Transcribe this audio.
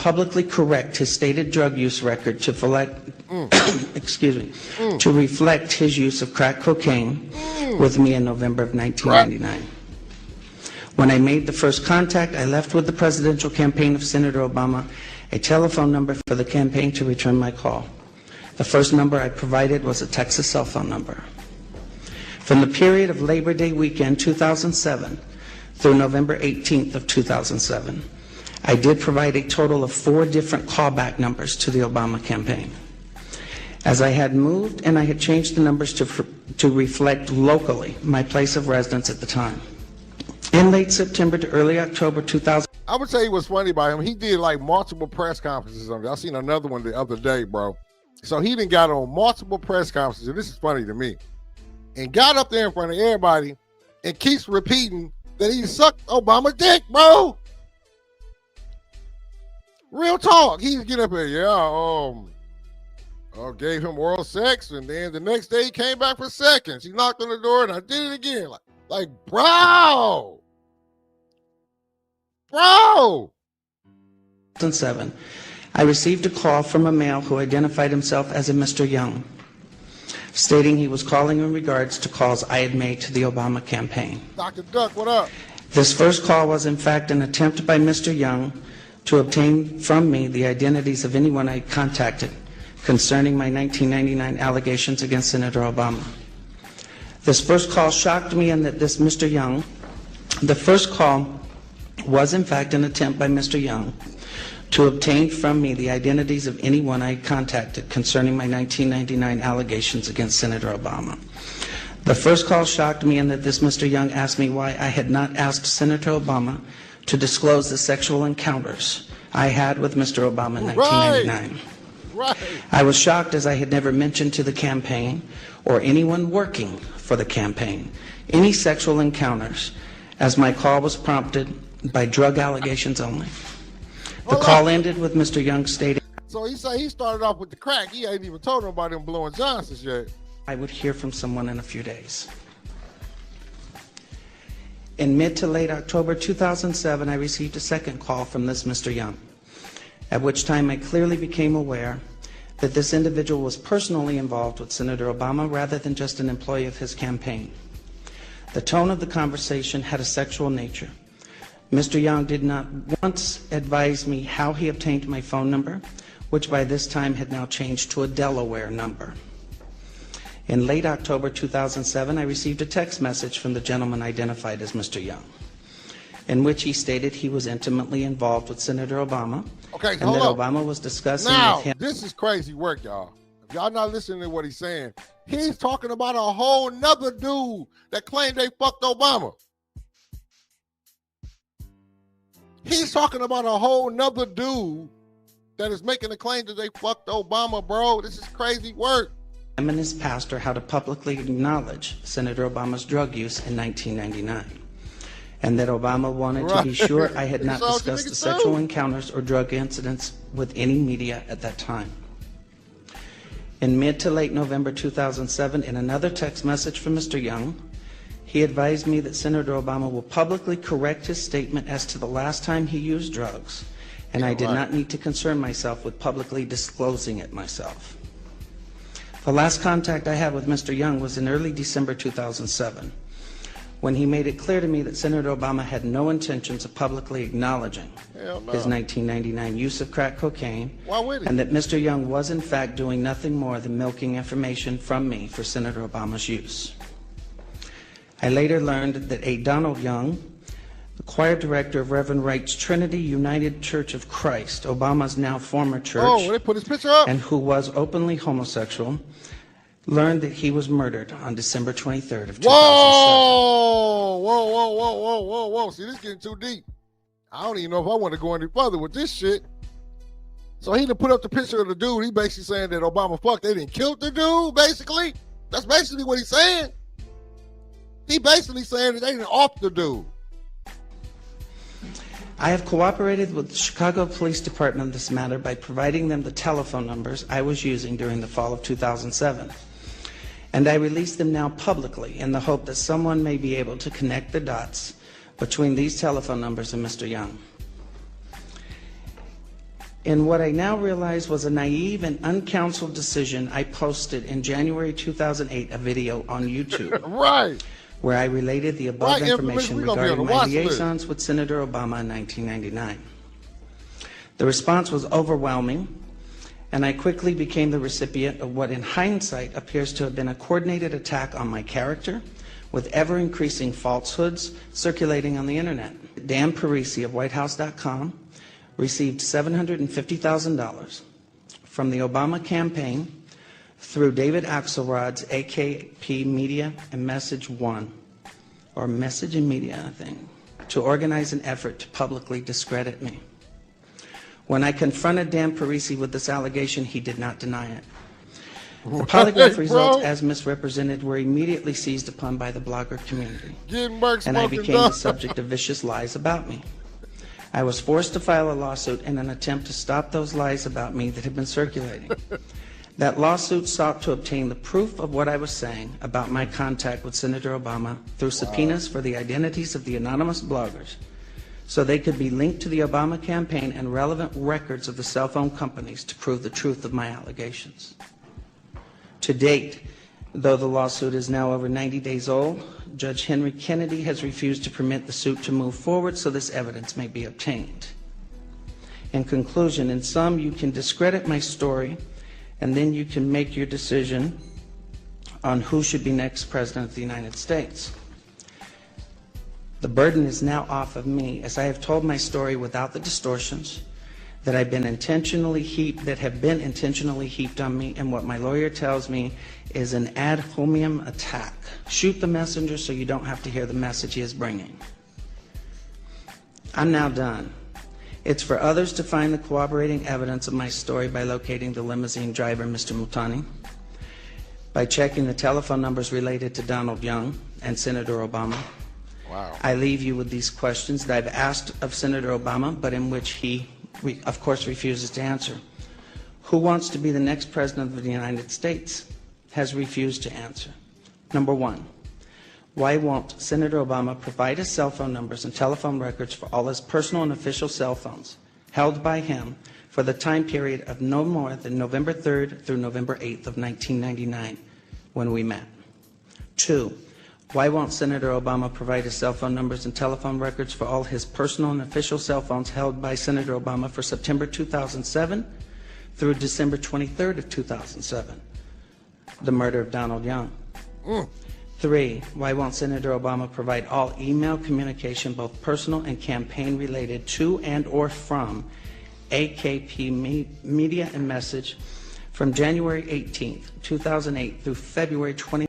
publicly correct his stated drug use record to to reflect his use of crack cocaine with me in November of 1999. When I made the first contact, I left with the presidential campaign of Senator Obama a telephone number for the campaign to return my call. The first number I provided was a Texas cell phone number. From the period of Labor Day weekend 2007 through November 18th of 2007, I did provide a total of 4 different callback numbers to the Obama campaign. As I had moved and I had changed the numbers to reflect locally my place of residence at the time. In late September to early October 2000. I would tell you what's funny about him. He did like multiple press conferences on it. I seen another one the other day, bro. So he done got on multiple press conferences, and this is funny to me, and got up there in front of everybody and keeps repeating that he sucked Obama's dick, bro. Real talk. He's getting up here, gave him oral sex, and then the next day he came back for seconds. He knocked on the door, and I did it again. Like, bro. 2007, I received a call from a male who identified himself as a Mr. Young, stating he was calling in regards to calls I had made to the Obama campaign. Dr. Duck, what up? This first call was in fact an attempt by Mr. Young to obtain from me the identities of anyone I contacted concerning my 1999 allegations against Senator Obama. This first call shocked me in that this Mr. Young, the first call was in fact an attempt by Mr. Young to obtain from me the identities of anyone I contacted concerning my 1999 allegations against Senator Obama. The first call shocked me in that this Mr. Young asked me why I had not asked Senator Obama to disclose the sexual encounters I had with Mr. Obama in 1999. Right. I was shocked as I had never mentioned to the campaign or anyone working for the campaign any sexual encounters, as my call was prompted by drug allegations only. The call ended with Mr. Young stating, so he said he started off with the crack. He ain't even told him about him blowing Johnsons yet. I would hear from someone in a few days. In mid to late October 2007, I received a second call from this Mr. Young, at which time I clearly became aware that this individual was personally involved with Senator Obama rather than just an employee of his campaign. The tone of the conversation had a sexual nature. Mr. Young did not once advise me how he obtained my phone number, which by this time had now changed to a Delaware number. In late October 2007, I received a text message from the gentleman identified as Mr. Young, in which he stated he was intimately involved with Senator Obama, and that Obama was discussing with him. This is crazy work, y'all. If y'all not listening to what he's saying, he's talking about a whole nother dude that claimed they fucked Obama. He's talking about a whole nother dude that is making the claim that they fucked Obama, bro. This is crazy work. Him and his pastor how to publicly acknowledge Senator Obama's drug use in 1999, and that Obama wanted to be sure I had not discussed the sexual encounters or drug incidents with any media at that time. In mid to late November 2007, in another text message from Mr. Young, he advised me that Senator Obama will publicly correct his statement as to the last time he used drugs, and I did not need to concern myself with publicly disclosing it myself. The last contact I had with Mr. Young was in early December 2007, when he made it clear to me that Senator Obama had no intentions of publicly acknowledging his 1999 use of crack cocaine, and that Mr. Young was in fact doing nothing more than milking information from me for Senator Obama's use. I later learned that A. Donald Young, the choir director of Reverend Wright's Trinity United Church of Christ, Obama's now former church, they put his picture up, and who was openly homosexual, learned that he was murdered on December 23rd of 2007. Whoa. See, this is getting too deep. I don't even know if I want to go any further with this shit. So he done put up the picture of the dude. He basically saying that Obama fucked. They didn't kill the dude, basically. That's basically what he's saying. He basically saying that they didn't off the dude. I have cooperated with the Chicago Police Department on this matter by providing them the telephone numbers I was using during the fall of 2007. And I release them now publicly in the hope that someone may be able to connect the dots between these telephone numbers and Mr. Young. In what I now realize was a naive and uncounseled decision, I posted in January 2008 a video on YouTube Right. where I related the above Right, information we gonna be on regarding the my watch list. liaisons with Senator Obama in 1999. The response was overwhelming, and I quickly became the recipient of what in hindsight appears to have been a coordinated attack on my character, with ever-increasing falsehoods circulating on the internet. Dan Parisi of WhiteHouse.com received $750,000 from the Obama campaign through David Axelrod's AKP Media and Message One, or Message and Media, I think, to organize an effort to publicly discredit me. When I confronted Dan Parisi with this allegation, he did not deny it. The polygraph results, as misrepresented, were immediately seized upon by the blogger community, and I became the subject of vicious lies about me. I was forced to file a lawsuit in an attempt to stop those lies about me that had been circulating. That lawsuit sought to obtain the proof of what I was saying about my contact with Senator Obama through subpoenas for the identities of the anonymous bloggers, so they could be linked to the Obama campaign and relevant records of the cell phone companies to prove the truth of my allegations. To date, though the lawsuit is now over 90 days old, Judge Henry Kennedy has refused to permit the suit to move forward so this evidence may be obtained. In conclusion, in sum, you can discredit my story, and then you can make your decision on who should be next president of the United States. The burden is now off of me, as I have told my story without the distortions that have been intentionally heaped on me, and what my lawyer tells me is an ad hominem attack. Shoot the messenger so you don't have to hear the message he is bringing. I'm now done. It's for others to find the corroborating evidence of my story by locating the limousine driver, Mr. Mutani, by checking the telephone numbers related to Donald Young and Senator Obama. Wow. I leave you with these questions that I've asked of Senator Obama, but in which he, of course, refuses to answer. Who wants to be the next president of the United States? Has refused to answer. Number one, why won't Senator Obama provide his cell phone numbers and telephone records for all his personal and official cell phones held by him for the time period of no more than November 3rd through November 8th of 1999 when we met? Two, why won't Senator Obama provide his cell phone numbers and telephone records for all his personal and official cell phones held by Senator Obama for September 2007 through December 23rd of 2007, the murder of Donald Young? Three, why won't Senator Obama provide all email communication, both personal and campaign related to and or from AKP Media and Message from January 18th, 2008 through February 20